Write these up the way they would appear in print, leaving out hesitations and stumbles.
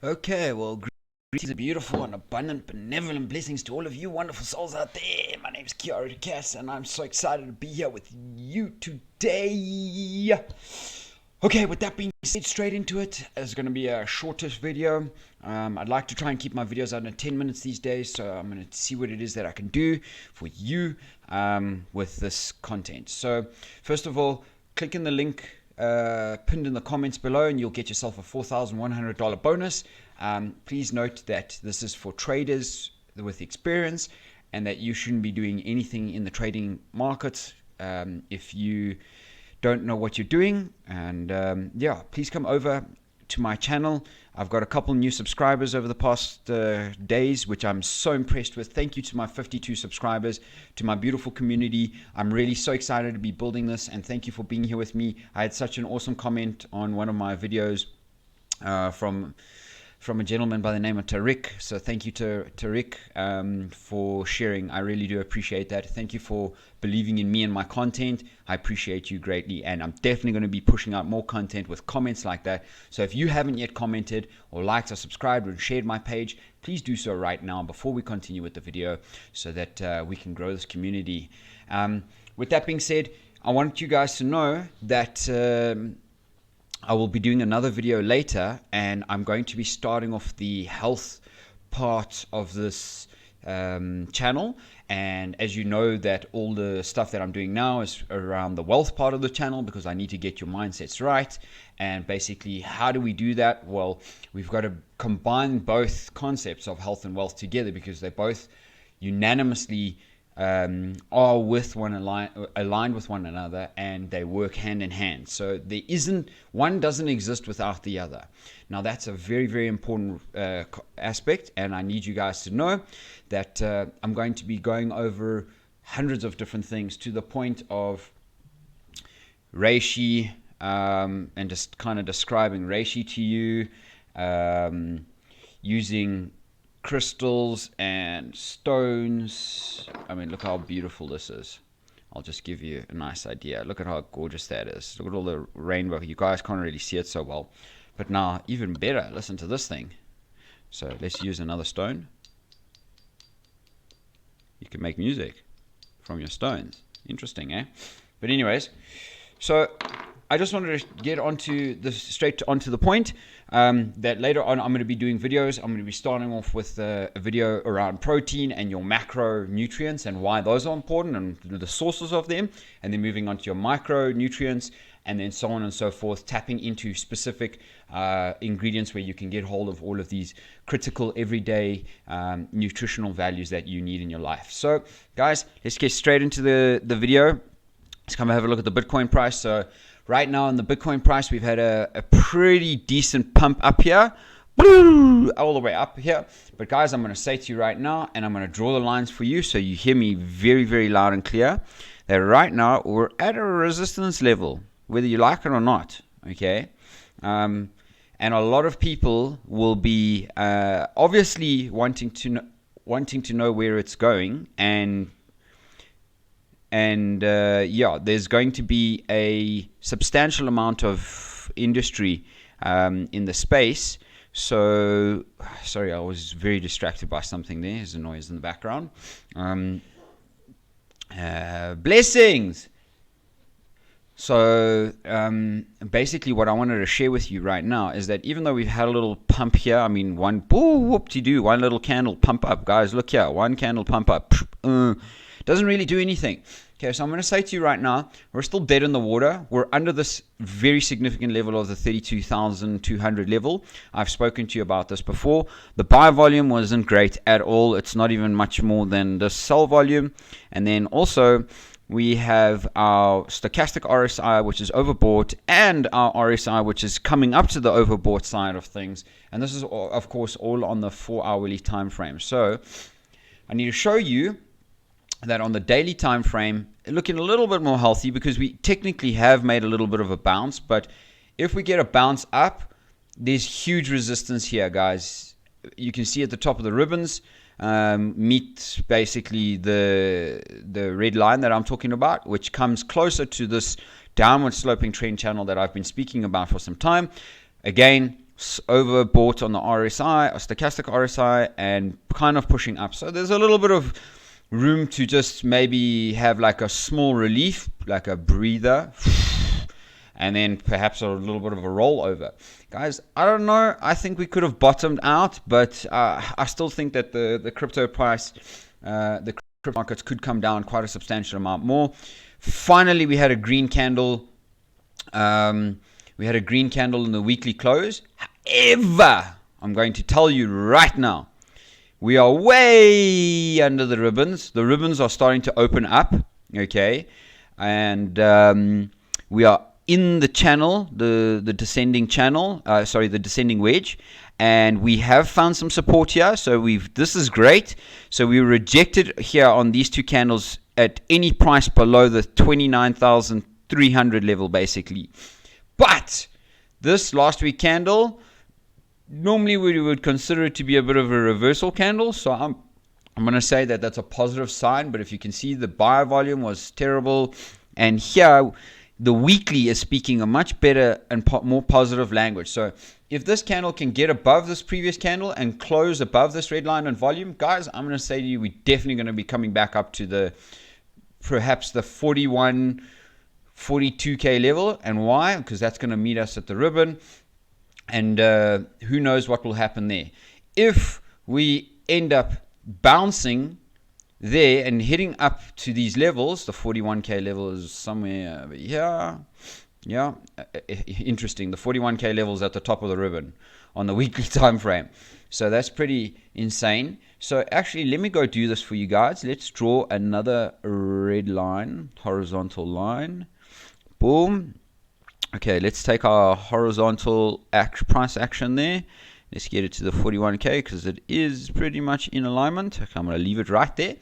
Okay, well, greetings, beautiful and abundant, benevolent blessings to all of you wonderful souls out there. My name is Kiara Cass, and I'm so excited to be here with you today. Okay, with that being said, straight into it. It's going to be a shortish video. I'd like to try and keep my videos under 10 minutes these days, so I'm going to see what it is that I can do for you with this content. So, first of all, click in the link pinned in the comments below and you'll get yourself a $4,100 bonus. Please note that this is for traders with experience and that you shouldn't be doing anything in the trading markets if you don't know what you're doing. And yeah, please come over to my channel. I've got a couple new subscribers over the past days, which I'm so impressed with. Thank you to my 52 subscribers, to my beautiful community. I'm really so excited to be building this, and thank you for being here with me. I had such an awesome comment on one of my videos from a gentleman by the name of Tariq. So thank you to Tariq for sharing. I really do appreciate that. Thank you for believing in me and my content. I appreciate you greatly, and I'm definitely going to be pushing out more content with comments like that. So if you haven't yet commented or liked or subscribed or shared my page, please do so right now before we continue with the video so that we can grow this community. With that being said, I want you guys to know that I will be doing another video later, and I'm going to be starting off the health part of this channel. And as you know, that all the stuff that I'm doing now is around the wealth part of the channel, because I need to get your mindsets right. And basically, how do we do that? Well, we've got to combine both concepts of health and wealth together, because they both unanimously are with aligned with one another, and they work hand in hand. So there isn't one doesn't exist without the other. Now that's a very, very important aspect, and I need you guys to know that I'm going to be going over hundreds of different things, to the point of reishi, and just kind of describing reishi to you, using crystals and stones. I mean, look how beautiful this is. I'll just give you a nice idea. Look at how gorgeous that is. Look at all the rainbow. You guys can't really see it so well, but now even better, listen to this thing. So let's use another stone. You can make music from your stones. Interesting, eh? But anyways, so I just wanted to get straight onto the point, that later on I'm going to be doing videos. I'm going to be starting off with a video around protein and your macronutrients and why those are important and the sources of them, and then moving on to your micronutrients, and then so on and so forth, tapping into specific ingredients where you can get hold of all of these critical everyday nutritional values that you need in your life. So guys, let's get straight into the video. Let's come and have a look at the Bitcoin price. So right now in the Bitcoin price, we've had a pretty decent pump up here, all the way up here. But guys, I'm going to say to you right now, and I'm going to draw the lines for you so you hear me very, very loud and clear, that right now we're at a resistance level, whether you like it or not, okay? And a lot of people will be obviously wanting to know where it's going, and yeah, there's going to be a substantial amount of industry in the space. So, sorry, I was very distracted by something there. There's a noise in the background. Blessings! So, basically what I wanted to share with you right now is that even though we've had a little pump here, I mean, one little candle pump up. Guys, look here, one candle pump up. Doesn't really do anything. Okay, so I'm going to say to you right now, we're still dead in the water. We're under this very significant level of the 32,200 level. I've spoken to you about this before. The buy volume wasn't great at all. It's not even much more than the sell volume. And then also we have our stochastic RSI, which is overbought, and our RSI, which is coming up to the overbought side of things. And this is, of course, all on the 4-hourly time frame. So I need to show you that on the daily time frame, looking a little bit more healthy, because we technically have made a little bit of a bounce. But if we get a bounce up, there's huge resistance here, guys. You can see at the top of the ribbons meet basically the red line that I'm talking about, which comes closer to this downward sloping trend channel that I've been speaking about for some time. Again, overbought on the RSI, or stochastic RSI, and kind of pushing up. So there's a little bit of room to just maybe have like a small relief, like a breather, and then perhaps a little bit of a rollover. Guys, I don't know. I think we could have bottomed out, but I still think that the crypto price, the crypto markets could come down quite a substantial amount more. Finally, we had a green candle. We had a green candle in the weekly close. However, I'm going to tell you right now, we are way under the ribbons. The ribbons are starting to open up, okay? And we are in the channel, the descending channel, the descending wedge. And we have found some support here. So this is great. So we rejected here on these two candles at any price below the 29,300 level, basically. But this last week candle, normally we would consider it to be a bit of a reversal candle, so I'm going to say that that's a positive sign. But if you can see, the buyer volume was terrible, and here the weekly is speaking a much better and more positive language. So if this candle can get above this previous candle and close above this red line on volume, guys, I'm going to say to you, we're definitely going to be coming back up to perhaps the 42K level. And why? Because that's going to meet us at the ribbon. And who knows what will happen there. If we end up bouncing there and hitting up to these levels, the 41K level is somewhere over here. Yeah, interesting. The 41K level is at the top of the ribbon on the weekly time frame. So that's pretty insane. So actually, let me go do this for you guys. Let's draw another red line, horizontal line. Boom. Okay, let's take our horizontal price action there. Let's get it to the 41K because it is pretty much in alignment. Okay, I'm going to leave it right there.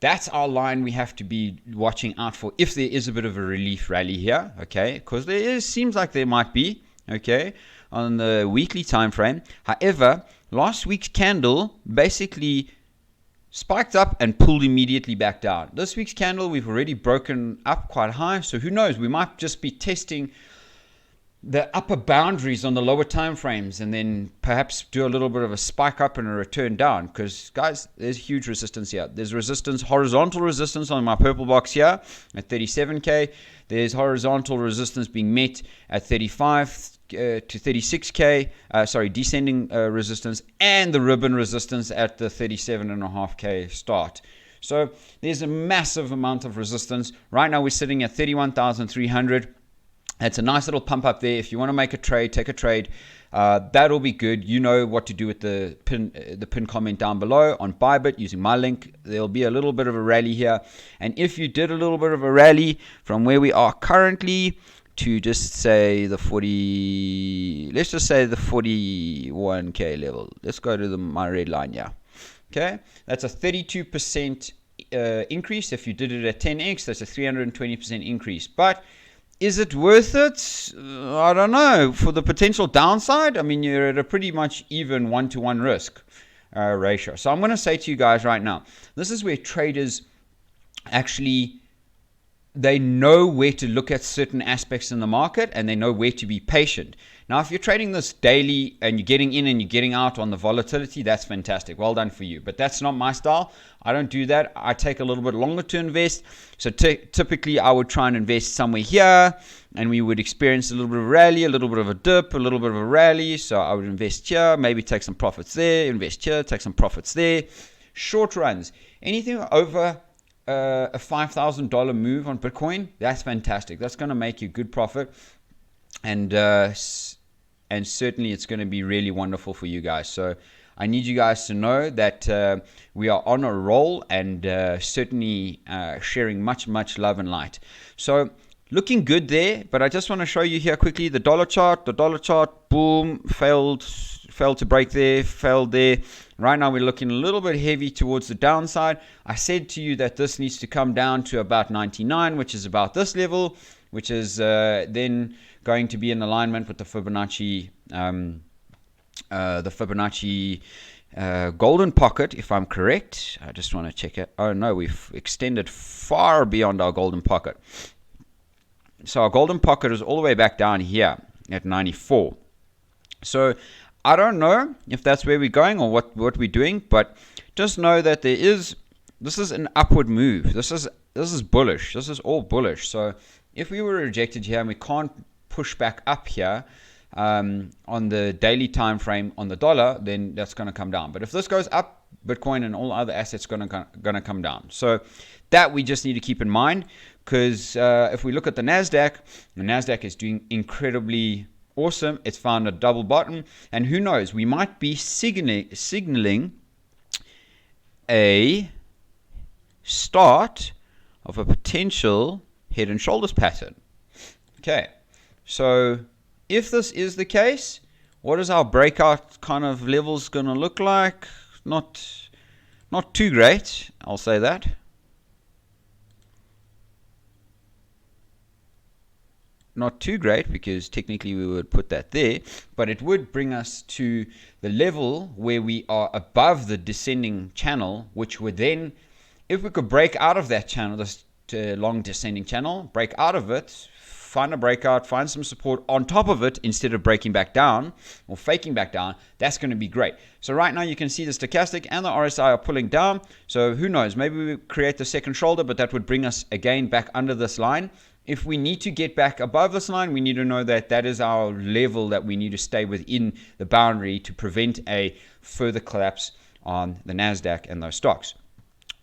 That's our line we have to be watching out for if there is a bit of a relief rally here, okay? Because seems like there might be, okay, on the weekly time frame. However, last week's candle basically spiked up and pulled immediately back down. This week's candle, we've already broken up quite high, so who knows? We might just be testing the upper boundaries on the lower time frames and then perhaps do a little bit of a spike up and a return down, because guys, there's huge resistance here. There's resistance, horizontal resistance on my purple box here at 37K. There's horizontal resistance being met at 35 to 36K, descending resistance, and the ribbon resistance at the 37.5K start. So there's a massive amount of resistance. Right now we're sitting at 31,300. It's a nice little pump up there. If you want to make a trade, take a trade. That'll be good. You know what to do with the pin comment down below on Bybit using my link. There'll be a little bit of a rally here. And if you did a little bit of a rally from where we are currently to just say the 41K level. Let's go to my red line here. Okay, that's a 32% increase. If you did it at 10x, that's a 320% increase. But is it worth it? I don't know. For the potential downside, I mean, you're at a pretty much even 1-to-1 risk ratio. So I'm going to say to you guys right now, this is where traders actually, they know where to look at certain aspects in the market and they know where to be patient. Now, if you're trading this daily and you're getting in and you're getting out on the volatility, that's fantastic. Well done for you. But that's not my style. I don't do that. I take a little bit longer to invest. So typically, I would try and invest somewhere here, and we would experience a little bit of a rally, a little bit of a dip, a little bit of a rally. So I would invest here, maybe take some profits there, invest here, take some profits there. Short runs. Anything over a $5,000 move on Bitcoin, that's fantastic. That's going to make you good profit. And certainly it's going to be really wonderful for you guys. So I need you guys to know that we are on a roll and certainly sharing much love and light. So looking good there, but I just want to show you here quickly the dollar chart. The dollar chart, boom, failed to break there, failed there. Right now we're looking a little bit heavy towards the downside. I said to you that this needs to come down to about 99, which is about this level, which is then going to be in alignment with the Fibonacci golden pocket, if I'm correct. I just want to check it. Oh no, we've extended far beyond our golden pocket. So our golden pocket is all the way back down here at 94. So I don't know if that's where we're going or what we're doing, but just know that this is an upward move. This is bullish. This is all bullish. So if we were rejected here and we can't push back up here on the daily time frame on the dollar, then that's going to come down. But if this goes up, Bitcoin and all other assets going to come down. So that we just need to keep in mind, because if we look at the NASDAQ is doing incredibly awesome. It's found a double bottom, and who knows, we might be signaling a start of a potential head and shoulders pattern. Okay, so if this is the case, what is our breakout kind of levels going to look like? Not too great, I'll say that. Not too great, because technically we would put that there, but it would bring us to the level where we are above the descending channel, which would then, if we could break out of that channel, this long descending channel, break out of it, find a breakout, find some support on top of it instead of breaking back down or faking back down, that's going to be great. So right now you can see the stochastic and the RSI are pulling down. So who knows, maybe we create the second shoulder, but that would bring us again back under this line. If we need to get back above this line, we need to know that that is our level that we need to stay within the boundary to prevent a further collapse on the NASDAQ and those stocks.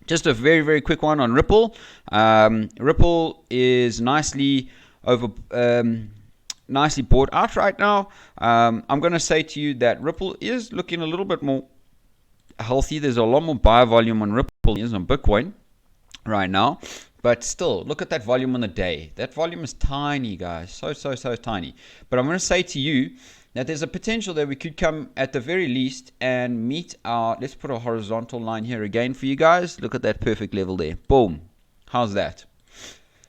Just a very, very quick one on Ripple. Ripple is nicely bought out right now. I'm going to say to you that Ripple is looking a little bit more healthy. There's a lot more buy volume on Ripple than is on Bitcoin right now. But still, look at that volume on the day. That volume is tiny, guys. So tiny. But I'm going to say to you that there's a potential that we could come at the very least and meet our, let's put a horizontal line here again for you guys. Look at that perfect level there. Boom. How's that?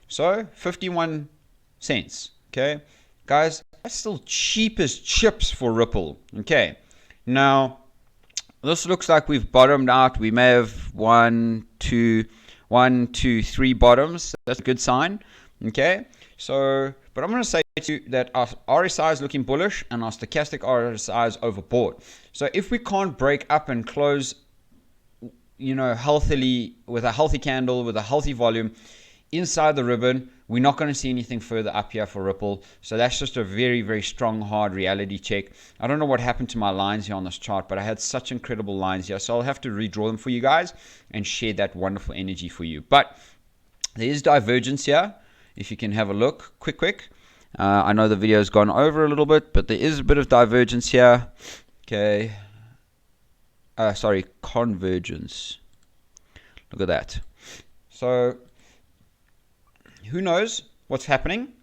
So 51 cents. Okay. Guys, that's still cheap as chips for Ripple. Okay. Now, this looks like we've bottomed out. We may have 1, 2, 3 bottoms. That's a good sign. Okay. So, but I'm going to say to you that our RSI is looking bullish and our stochastic RSI is overbought. So if we can't break up and close, healthily with a healthy candle, with a healthy volume inside the ribbon, we're not going to see anything further up here for Ripple. So that's just a very, very strong, hard reality check. I don't know what happened to my lines here on this chart, but I had such incredible lines here. So I'll have to redraw them for you guys and share that wonderful energy for you. But there is divergence here. If you can have a look, quick. I know the video's gone over a little bit, but there is a bit of divergence here. Okay. Convergence. Look at that. So who knows what's happening?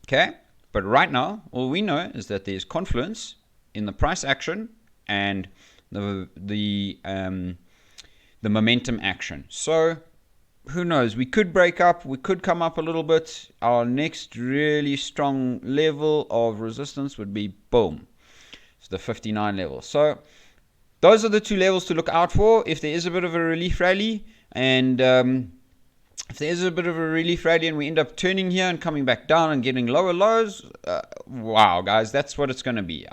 Okay. But right now, all we know is that there's confluence in the price action and the momentum action. So who knows? We could break up. We could come up a little bit. Our next really strong level of resistance would be boom. It's the 59 level. So those are the two levels to look out for. If there is a bit of a relief rally, and if there is a bit of a relief rally and we end up turning here and coming back down and getting lower lows, wow, guys, that's what it's going to be.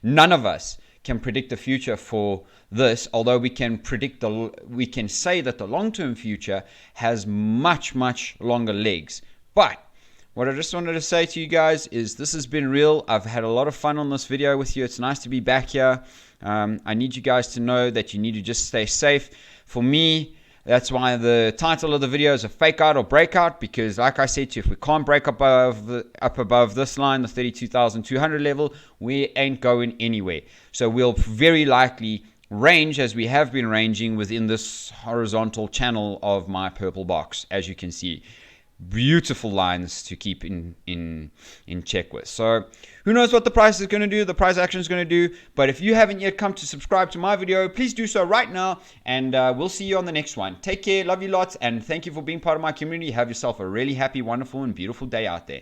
None of us can predict the future for this, although we can say that the long-term future has much, much longer legs. But what I just wanted to say to you guys is this has been real. I've had a lot of fun on this video with you. It's nice to be back here. I need you guys to know that you need to just stay safe. For me, that's why the title of the video is a fake out or breakout, because like I said to you, if we can't break up above this line, the 32,200 level, we ain't going anywhere. So we'll very likely range as we have been ranging within this horizontal channel of my purple box, as you can see. Beautiful lines to keep in check with. So who knows what the price is going to do, the price action is going to do. But if you haven't yet come to subscribe to my video, please do so right now, and we'll see you on the next one. Take care, love you lots, and thank you for being part of my community. Have yourself a really happy, wonderful, and beautiful day out there.